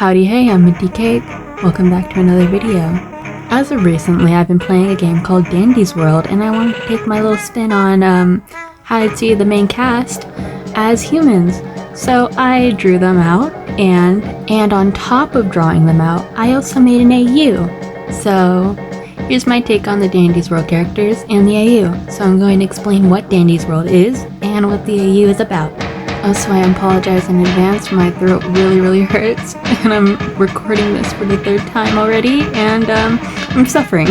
Howdy, hey, I'm Minty Cake. Welcome back to another video. As of recently, I've been playing a game called Dandy's World, and I wanted to take my little spin on how to see the main cast as humans. So I drew them out, and on top of drawing them out, I also made an AU. So here's my take on the Dandy's World characters and the AU. So I'm going to explain what Dandy's World is and what the AU is about. Also, I apologize in advance, my throat really hurts, and I'm recording this for the third time already, and I'm suffering.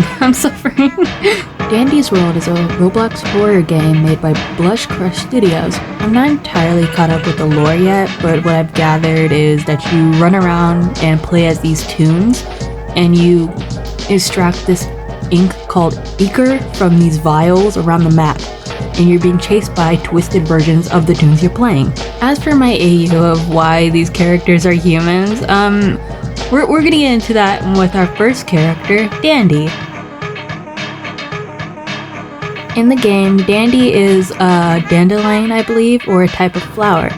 Dandy's World is a Roblox horror game made by Blush Crush Studios. I'm not entirely caught up with the lore yet, but what I've gathered is that you run around and play as these toons, and you extract this ink called Ichor from these vials around the map, and you're being chased by twisted versions of the toons you're playing. As for my AU of why these characters are humans, we're gonna get into that with our first character, Dandy. In the game, Dandy is a dandelion, I believe, or a type of flower.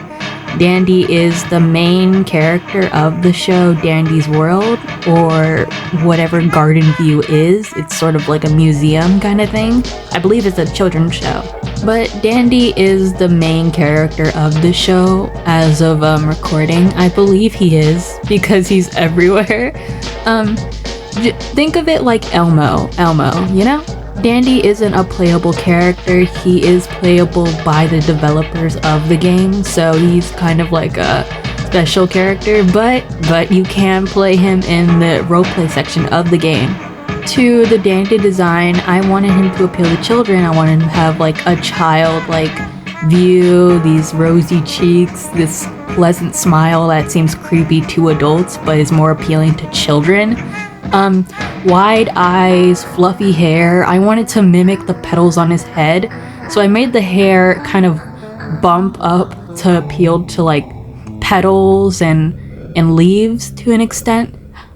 Dandy is the main character of the show Dandy's World, or whatever Garden View is. It's sort of like a museum kind of thing. I believe it's a children's show. But Dandy is the main character of the show as of recording. I believe he is, because he's everywhere. Think of it like Elmo, you know? Dandy isn't a playable character, he is playable by the developers of the game, so he's kind of like a special character, but you can play him in the roleplay section of the game. To the Dandy design, I wanted him to appeal to children. I wanted him to have like a childlike view, these rosy cheeks, this pleasant smile that seems creepy to adults but is more appealing to children. Wide eyes, fluffy hair. I wanted to mimic the petals on his head, so I made the hair kind of bump up to appeal to like petals and leaves to an extent.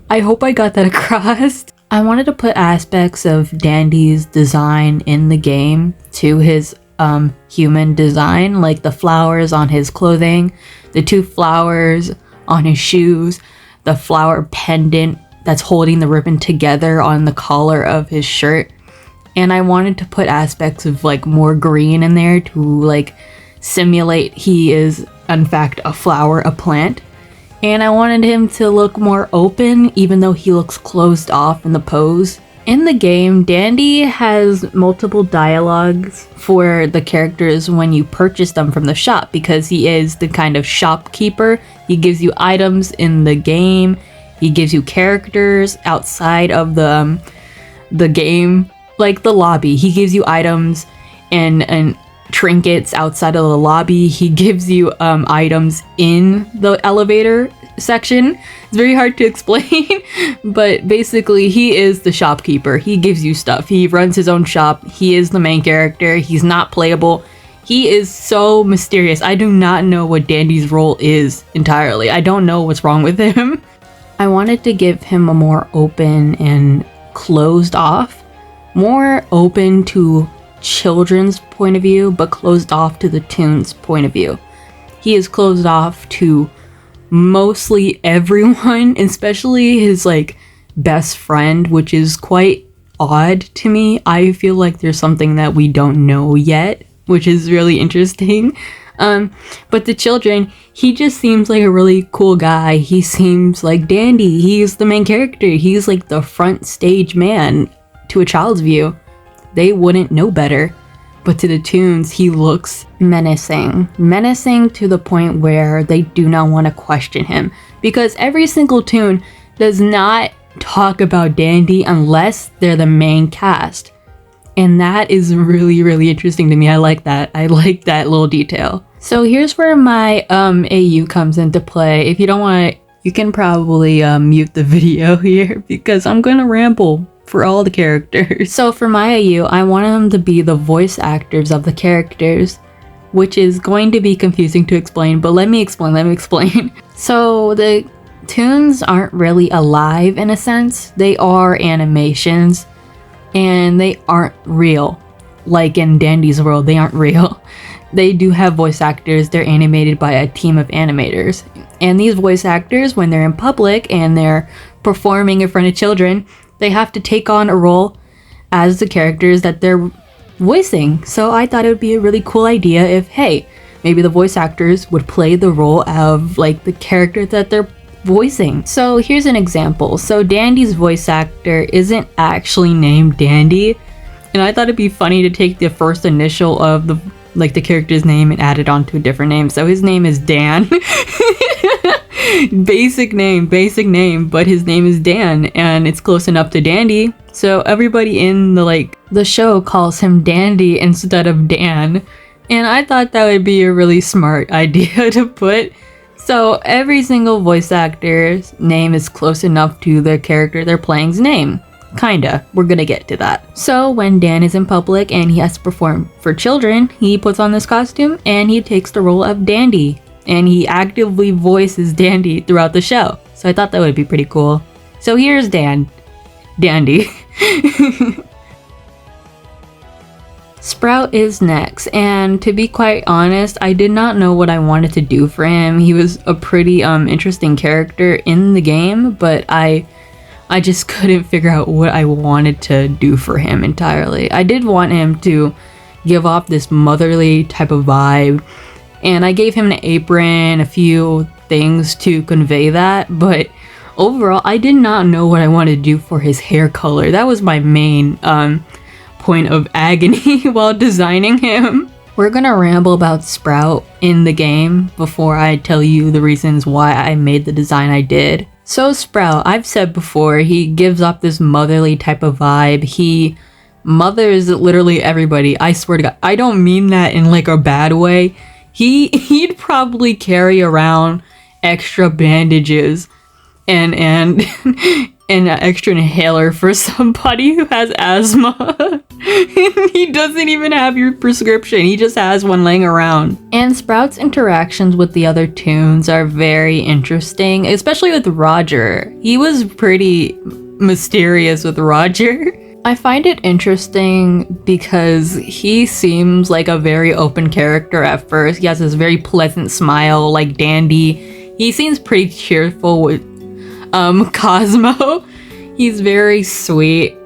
I hope I got that across. I wanted to put aspects of Dandy's design in the game to his human design, like the flowers on his clothing, the two flowers on his shoes, the flower pendant that's holding the ribbon together on the collar of his shirt. And I wanted to put aspects of like more green in there to like simulate he is in fact a flower, a plant. And I wanted him to look more open, even though he looks closed off in the pose. In the game, Dandy has multiple dialogues for the characters when you purchase them from the shop, because he is the kind of shopkeeper. He gives you items in the game, he gives you characters outside of the game, like the lobby. He gives you items and trinkets outside of the lobby. He gives you items in the elevator section. It's very hard to explain, but basically he is the shopkeeper. He gives you stuff. He runs his own shop. He is the main character. He's not playable. He is so mysterious. I do not know what Dandy's role is entirely. I don't know what's wrong with him. I wanted to give him a more open and closed off, more open to children's point of view, but closed off to the toon's point of view. He is closed off to mostly everyone, especially his like best friend, which is quite odd to me. I feel like there's something that we don't know yet, which is really interesting. But the children, he just seems like a really cool guy. He seems like Dandy. He's the main character. He's like the front stage man to a child's view. They wouldn't know better. But to the toons, he looks menacing. Menacing to the point where they do not want to question him. Because every single toon does not talk about Dandy unless they're the main cast. And that is really interesting to me. I like that. I like that little detail. So here's where my AU comes into play. If you don't want to, you can probably mute the video here, because I'm gonna ramble for all the characters. So for my AU, I want them to be the voice actors of the characters, which is going to be confusing to explain, but let me explain. So the toons aren't really alive in a sense. They are animations, and they aren't real. Like in Dandy's World, they aren't real. They do have voice actors. They're animated by a team of animators. And these voice actors, when they're in public and they're performing in front of children, they have to take on a role as the characters that they're voicing. So I thought it would be a really cool idea if, hey, maybe the voice actors would play the role of like the character that they're voicing. So here's an example. So Dandy's voice actor isn't actually named Dandy, and I thought it'd be funny to take the first initial of the character's name and add it onto a different name. So his name is Dan. basic name, but his name is Dan, and it's close enough to Dandy. So everybody in the show calls him Dandy instead of Dan. And I thought that would be a really smart idea to put. So every single voice actor's name is close enough to the character they're playing's name. Kinda. We're gonna get to that. So when Dan is in public and he has to perform for children, he puts on this costume and he takes the role of Dandy. And he actively voices Dandy throughout the show. So I thought that would be pretty cool. So here's Dandy. Sprout is next, and to be quite honest, I did not know what I wanted to do for him. He was a pretty interesting character in the game, but I just couldn't figure out what I wanted to do for him entirely. I did want him to give off this motherly type of vibe, and I gave him an apron, a few things to convey that, but overall, I did not know what I wanted to do for his hair color. That was my main point of agony while designing him. We're gonna ramble about Sprout in the game before I tell you the reasons why I made the design I did. So Sprout, I've said before, he gives off this motherly type of vibe. He mothers literally everybody. I swear to God, I don't mean that in like a bad way. He'd probably carry around extra bandages and an extra inhaler for somebody who has asthma. He doesn't even have your prescription. He just has one laying around. And Sprout's interactions with the other toons are very interesting, especially with Roger. He was pretty mysterious with Roger. I find it interesting because he seems like a very open character at first. He has this very pleasant smile like Dandy. He seems pretty cheerful with Cosmo. He's very sweet.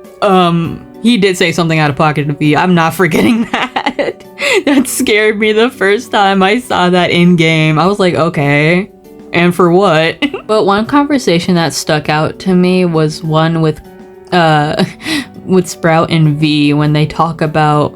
He did say something out of pocket to me. I'm not forgetting that. That scared me the first time I saw that in game. I was like, okay, and for what? But one conversation that stuck out to me was one with Sprout and V when they talk about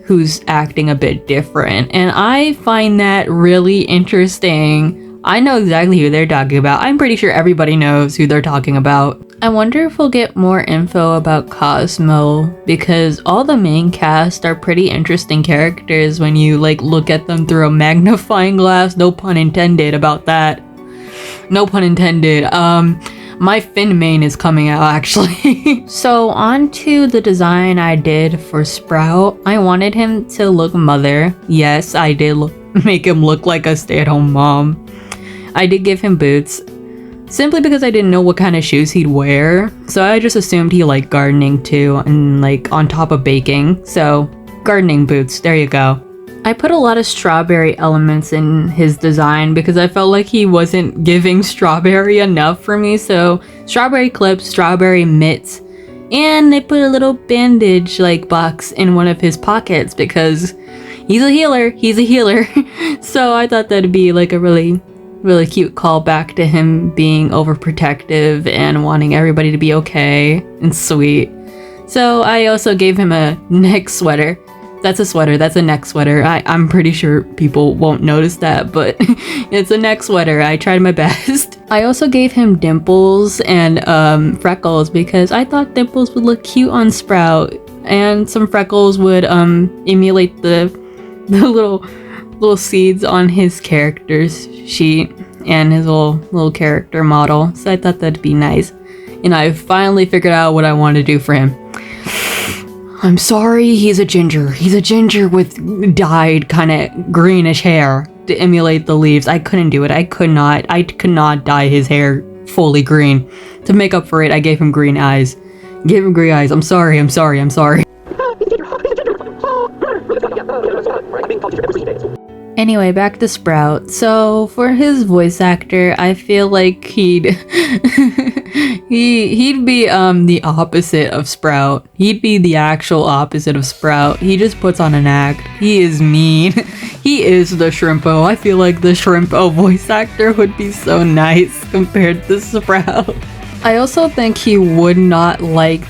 who's acting a bit different, and I find that really interesting. I know exactly who they're talking about. I'm pretty sure everybody knows who they're talking about. I wonder if we'll get more info about Cosmo, because all the main cast are pretty interesting characters when you look at them through a magnifying glass. No pun intended about that. No pun intended. My Finn main is coming out actually. So on to the design I did for Sprout. I wanted him to look mother. Yes, I did make him look like a stay-at-home mom. I did give him boots, simply because I didn't know what kind of shoes he'd wear. So I just assumed he liked gardening too, and on top of baking. So gardening boots, there you go. I put a lot of strawberry elements in his design because I felt like he wasn't giving strawberry enough for me. So strawberry clips, strawberry mitts, and they put a little bandage box in one of his pockets because he's a healer. So I thought that'd be a really cute callback to him being overprotective and wanting everybody to be okay and sweet. So I also gave him a neck sweater. That's a sweater, that's a neck sweater. I'm pretty sure people won't notice that, but it's a neck sweater. I tried my best. I also gave him dimples and freckles because I thought dimples would look cute on Sprout, and some freckles would emulate the little seeds on his character's sheet and his little character model. So I thought that'd be nice. And I finally figured out what I wanted to do for him. I'm sorry, he's a ginger. He's a ginger with dyed kind of greenish hair to emulate the leaves. I couldn't do it. I could not dye his hair fully green. To make up for it, I gave him green eyes. I'm sorry. And Anyway, back to Sprout. So for his voice actor, I feel like he'd he'd be the opposite of Sprout. He'd be the actual opposite of Sprout. He just puts on an act. He is mean. He is the Shrimpo. I feel like the Shrimpo voice actor would be so nice compared to Sprout. I also think he would not like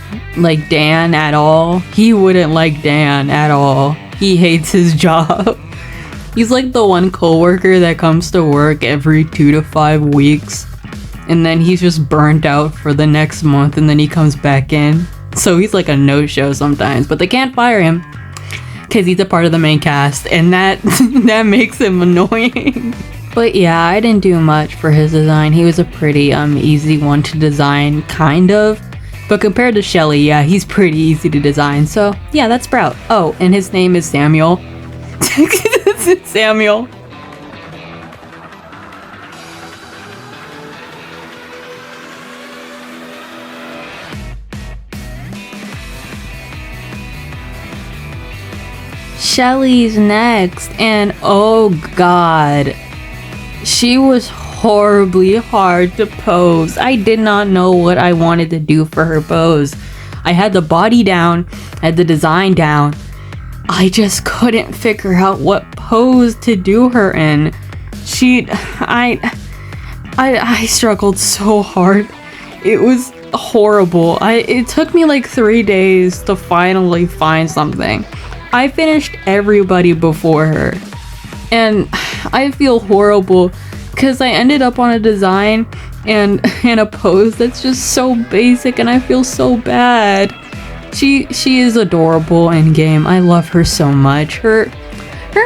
Dan at all. He wouldn't like Dan at all. He hates his job. He's like the one coworker that comes to work every 2 to 5 weeks, and then he's just burnt out for the next month, and then he comes back in. So he's like a no-show sometimes, but they can't fire him because he's a part of the main cast, and that that makes him annoying. But yeah, I didn't do much for his design. He was a pretty easy one to design, kind of. But compared to Shelly, yeah, he's pretty easy to design. So yeah, that's Sprout. Oh, and his name is Samuel. Samuel. Shelly's next, and oh god, she was horribly hard to pose. I did not know what I wanted to do for her pose. I had the body down, I had the design down. I just couldn't figure out what pose to do her in. I struggled so hard. It was horrible. It took me like 3 days to finally find something. I finished everybody before her, and I feel horrible because I ended up on a design and a pose that's just so basic, and I feel so bad. She is adorable in game. I love her so much. Her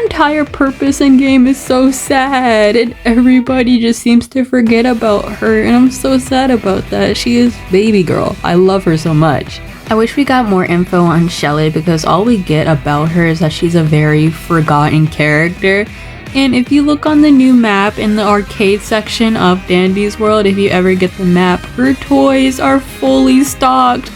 entire purpose in game is so sad, and everybody just seems to forget about her, and I'm so sad about that. She is baby girl. I love her so much. I wish we got more info on Shelly because all we get about her is that she's a very forgotten character. And if you look on the new map in the arcade section of Dandy's World, if you ever get the map, her toys are fully stocked.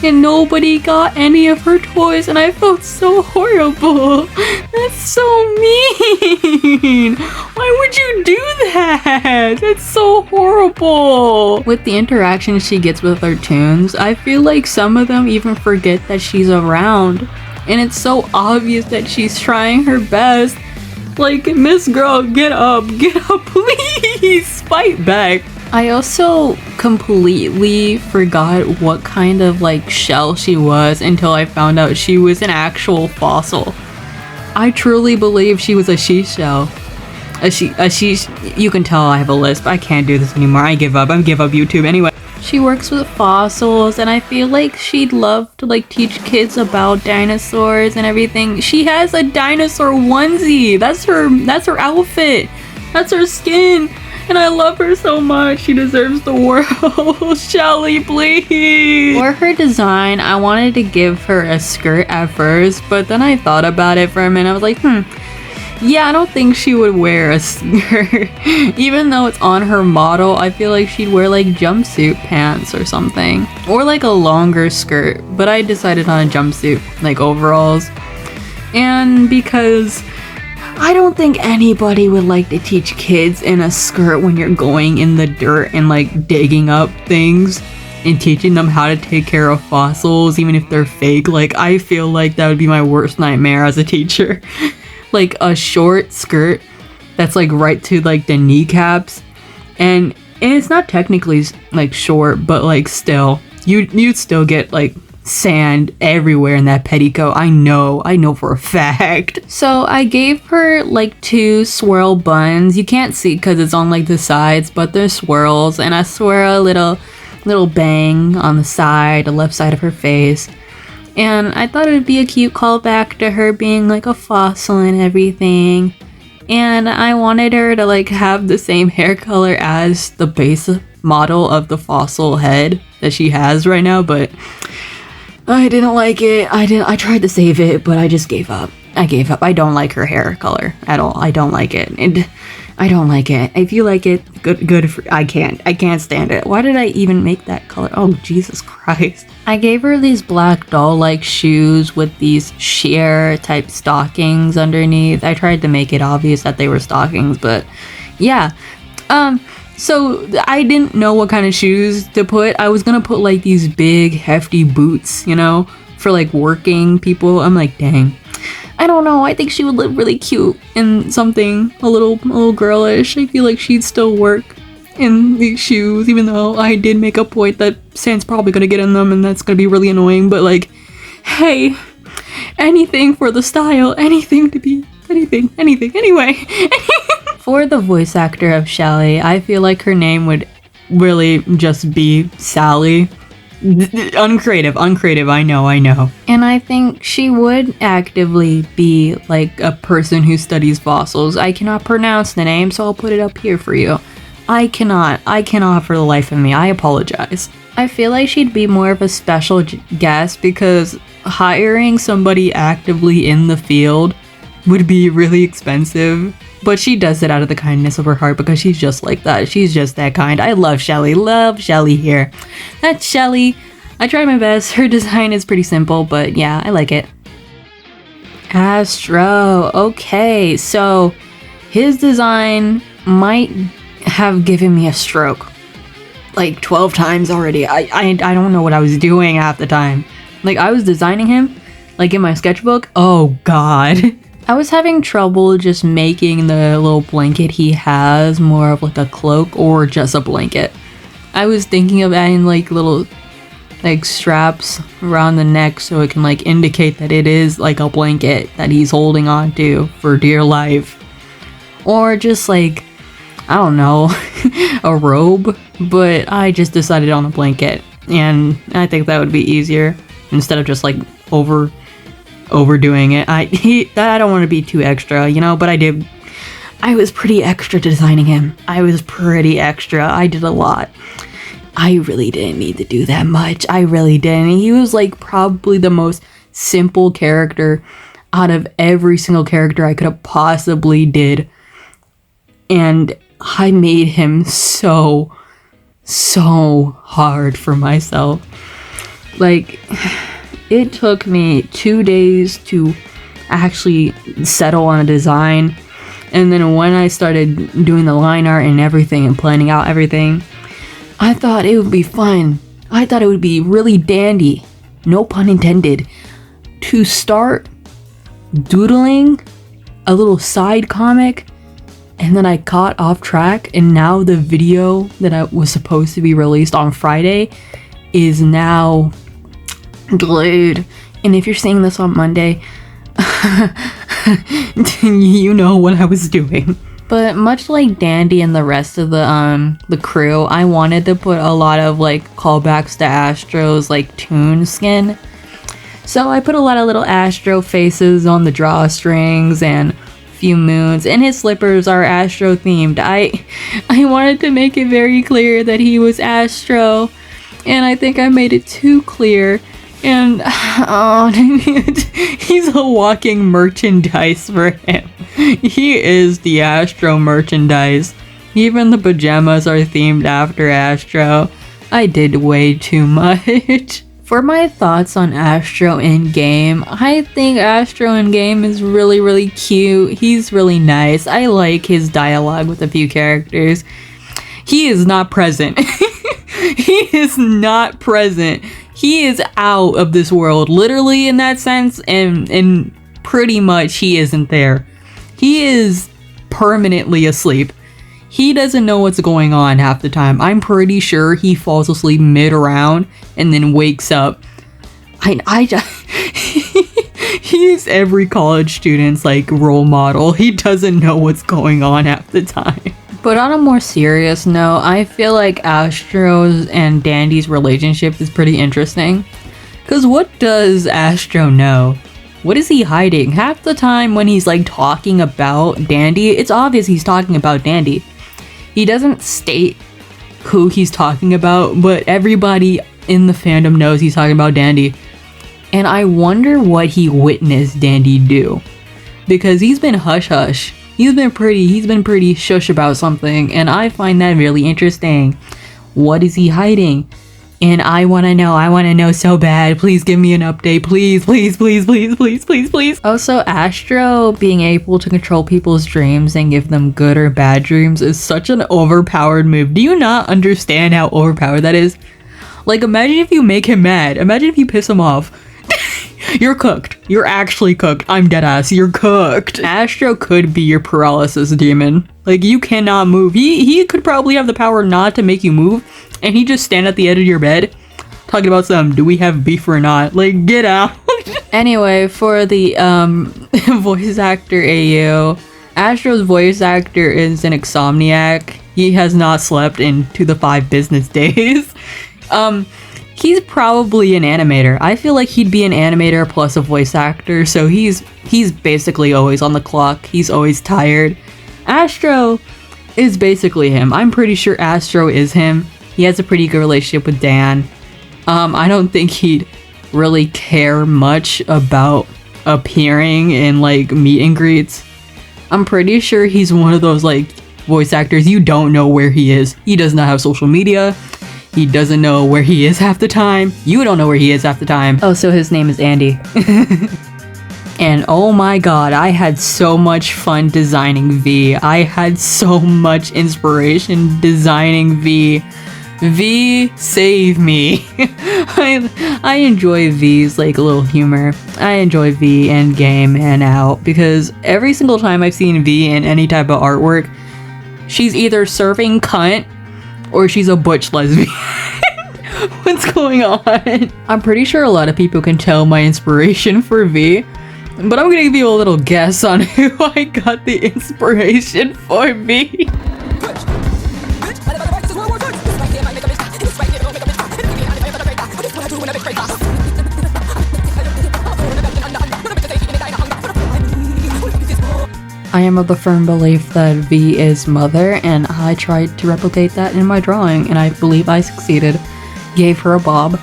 And nobody got any of her toys, and I felt so horrible. That's so mean. Why would you do that? That's so horrible. With the interactions she gets with her toons, I feel like some of them even forget that she's around. And it's so obvious that she's trying her best. Like, Miss Girl, get up, please, fight back. I also completely forgot what kind of like shell she was until I found out she was an actual fossil. I truly believe she was a she shell. A she. You can tell I have a lisp. I can't do this anymore. I give up YouTube anyway. She works with fossils, and I feel like she'd love to like teach kids about dinosaurs and everything. She has a dinosaur onesie. That's her outfit. That's her skin. And I love her so much. She deserves the world. Shelly, please. For her design, I wanted to give her a skirt at first, but then I thought about it for a minute. I was like, yeah, I don't think she would wear a skirt. Even though it's on her model, I feel like she'd wear like jumpsuit pants or something. Or like a longer skirt. But I decided on a jumpsuit, like overalls. And because I don't think anybody would like to teach kids in a skirt when you're going in the dirt and like digging up things and teaching them how to take care of fossils, even if they're fake. Like, I feel like that would be my worst nightmare as a teacher. Like a short skirt that's like right to like the kneecaps, and it's not technically like short, but like still you'd still get like sand everywhere in that petticoat. I know for a fact. So I gave her like 2 swirl buns. You can't see because it's on like the sides, but they're swirls, and I swirl a little bang on the side, the left side of her face. And I thought it would be a cute callback to her being like a fossil and everything. And I wanted her to like have the same hair color as the base model of the fossil head that she has right now, but I didn't like it. I tried to save it, but I just gave up. I gave up. I don't like her hair color at all. I don't like it. And I don't like it. If you like it, good for, I can't stand it. Why did I even make that color? Oh, Jesus Christ. I gave her these black doll-like shoes with these sheer type stockings underneath. I tried to make it obvious that they were stockings, but yeah. So I didn't know what kind of shoes to put. I was gonna put like these big hefty boots, you know, for like working people. I'm like, dang. I don't know, I think she would look really cute in something a little girlish. I feel like she'd still work in these shoes, even though I did make a point that sand's probably gonna get in them and that's gonna be really annoying, but like, hey, anything for the style, anything to be, anything, anyway. For the voice actor of Shelly, I feel like her name would really just be Sally. Uncreative, I know. And I think she would actively be like a person who studies fossils. I cannot pronounce the name, so I'll put it up here for you. I cannot for the life of me. I apologize. I feel like she'd be more of a special guest because hiring somebody actively in the field would be really expensive. But she does it out of the kindness of her heart because she's just like that. She's just that kind. I love Shelly. Love Shelly here. That's Shelly. I tried my best. Her design is pretty simple, but yeah, I like it. Astro. Okay, so his design might have given me a stroke. Like 12 times already. I don't know what I was doing half the time. Like I was designing him, like in my sketchbook. Oh God. I was having trouble just making the little blanket he has more of like a cloak or just a blanket. I was thinking of adding like little like straps around the neck so it can like indicate that it is like a blanket that he's holding on to for dear life. Or just like, I don't know, a robe, but I just decided on a blanket and I think that would be easier instead of just like overdoing it. I don't want to be too extra, you know, but I was pretty extra designing him. I was pretty extra. I did a lot. I really didn't need to do that much. I really didn't. He was like probably the most simple character out of every single character I could have possibly did. And I made him so hard for myself. Like, it took me 2 days to actually settle on a design. And then when I started doing the line art and everything and planning out everything, I thought it would be fun. I thought it would be really dandy, no pun intended, to start doodling a little side comic. And then I got off track, and now the video that I was supposed to be released on Friday is now delayed. And if you're seeing this on Monday, you know what I was doing. But much like Dandy and the rest of the crew, I wanted to put a lot of like callbacks to Astro's like toon skin. So I put a lot of little Astro faces on the drawstrings and few moons, and his slippers are Astro themed. I wanted to make it very clear that he was Astro, and I think I made it too clear. And he's a walking merchandise for him. He is the Astro merchandise. Even the pajamas are themed after Astro. I did way too much. For my thoughts on Astro in game, I think Astro in game is really cute. He's really nice. I like his dialogue with a few characters. He is not present. He is not present. He is out of this world, literally in that sense, and pretty much he isn't there. He is permanently asleep. He doesn't know what's going on half the time. I'm pretty sure he falls asleep mid-round and then wakes up. He's every college student's like role model. He doesn't know what's going on half the time. But on a more serious note, I feel like Astro's and Dandy's relationship is pretty interesting. Cause what does Astro know? What is he hiding? Half the time when he's like talking about Dandy, it's obvious he's talking about Dandy. He doesn't state who he's talking about, but everybody in the fandom knows he's talking about Dandy. And I wonder what he witnessed Dandy do. Because he's been hush-hush. he's been pretty shush about something, and I find that really interesting. What is he hiding? And I want to know so bad. Please give me an update. Please, please, please, please, please, please, please. Also, Astro being able to control people's dreams and give them good or bad dreams is such an overpowered move. Do you not understand how overpowered that is? Like, imagine if you make him mad. Imagine if you piss him off. You're cooked. You're actually cooked. I'm deadass. You're cooked. Astro could be your paralysis demon. Like, you cannot move. He could probably have the power not to make you move, and he just stand at the edge of your bed talking about do we have beef or not? Like, get out. Anyway, for the voice actor AU, Astro's voice actor is an insomniac. He has not slept into the 5 business days. He's probably an animator. I feel like he'd be an animator plus a voice actor, so he's basically always on the clock. He's always tired. Astro is basically him. I'm pretty sure Astro is him. He has a pretty good relationship with Dan. I don't think he'd really care much about appearing in like meet and greets. I'm pretty sure he's one of those like voice actors you don't know where he is. He does not have social media. He doesn't know where he is half the time. You don't know where he is half the time. Oh, so his name is Andy. And oh my god, I had so much fun designing V. I had so much inspiration designing V. V, save me. I enjoy V's like little humor. I enjoy V in game and out because every single time I've seen V in any type of artwork, she's either serving cunt or she's a butch lesbian. What's going on? I'm pretty sure a lot of people can tell my inspiration for V, but I'm gonna give you a little guess on who I got the inspiration for V. I am of the firm belief that V is mother, and I tried to replicate that in my drawing, and I believe I succeeded. Gave her a bob.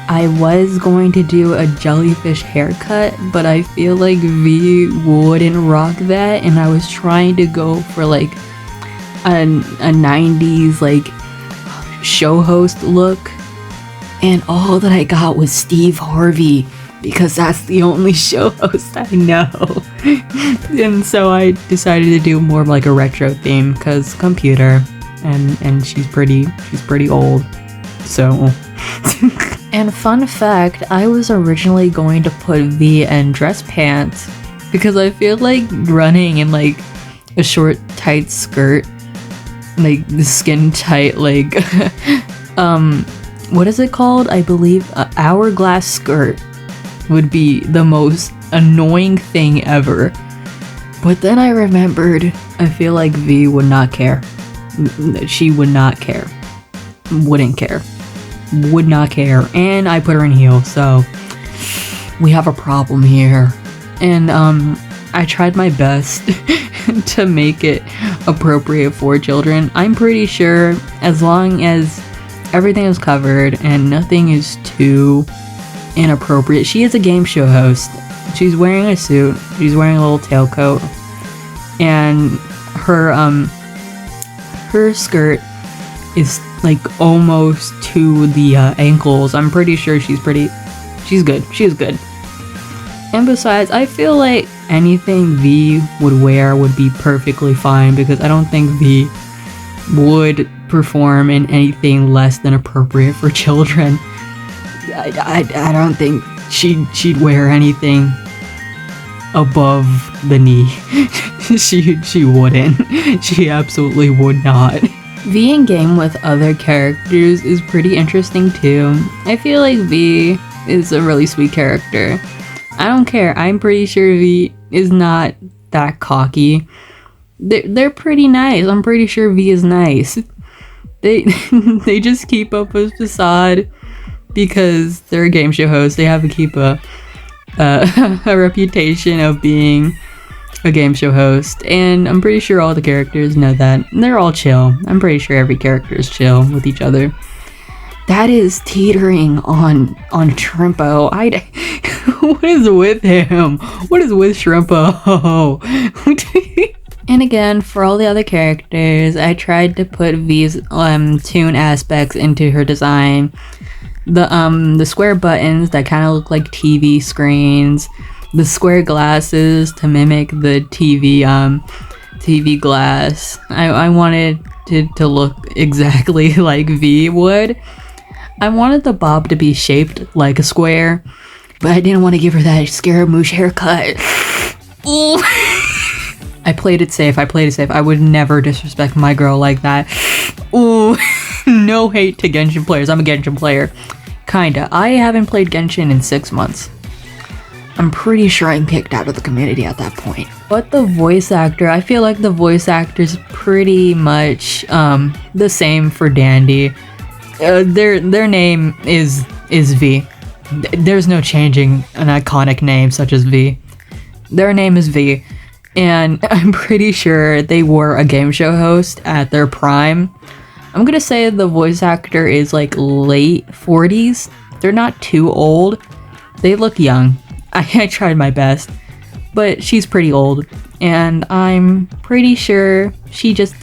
I was going to do a jellyfish haircut, but I feel like V wouldn't rock that, and I was trying to go for like a 90s like show host look, and all that I got was Steve Harvey, because that's the only show host I know. And so I decided to do more of like a retro theme, because computer, and she's pretty old, so. And fun fact, I was originally going to put V in dress pants, because I feel like running in like a short tight skirt, like the skin tight, like what is it called? I believe hourglass skirt would be the most annoying thing ever. But then I remembered, I feel like V would not care. She would not care. Wouldn't care. Would not care. And I put her in heels, so we have a problem here. And I tried my best to make it appropriate for children. I'm pretty sure as long as everything is covered and nothing is too inappropriate. She is a game show host. She's wearing a suit. She's wearing a little tailcoat, and her skirt is like almost to the ankles. I'm pretty sure she's good. She's good. And besides, I feel like anything V would wear would be perfectly fine, because I don't think V would perform in anything less than appropriate for children. I don't think she'd wear anything above the knee. she wouldn't. She absolutely would not. V in game with other characters is pretty interesting too. I feel like V is a really sweet character. I don't care. I'm pretty sure V is not that cocky. They're pretty nice. I'm pretty sure V is nice. They just keep up a facade because they're a game show host. They have to keep a reputation of being a game show host, and I'm pretty sure all the characters know that. They're all chill. I'm pretty sure every character is chill with each other. That is teetering on Shrimpo. What is with him? What is with Shrimpo? And again, for all the other characters, I tried to put V's toon aspects into her design. The square buttons that kind of look like TV screens, the square glasses to mimic the TV glass. I wanted to look exactly like V would. I wanted the bob to be shaped like a square, but I didn't want to give her that Scaramouche haircut. Ooh. I played it safe. I would never disrespect my girl like that. Ooh. No hate to Genshin players. I'm a Genshin player. Kinda. I haven't played Genshin in 6 months. I'm pretty sure I'm kicked out of the community at that point. But the voice actor, I feel like the voice actor's pretty much the same for Dandy. Their name is V. There's no changing an iconic name such as V. Their name is V. And I'm pretty sure they were a game show host at their prime. I'm gonna say the voice actor is like late 40s. They're not too old. They look young. I tried my best, but she's pretty old. And I'm pretty sure she just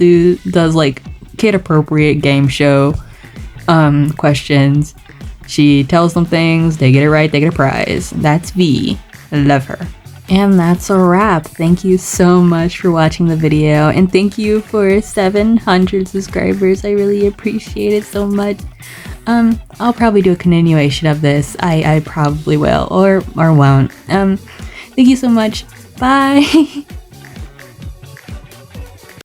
does like kid appropriate game show questions. She tells them things, they get it right, they get a prize. That's V. Love her. And that's a wrap. Thank you so much for watching the video, and thank you for 700 subscribers. I really appreciate it so much. I'll probably do a continuation of this. I probably will or won't. Thank you so much. Bye.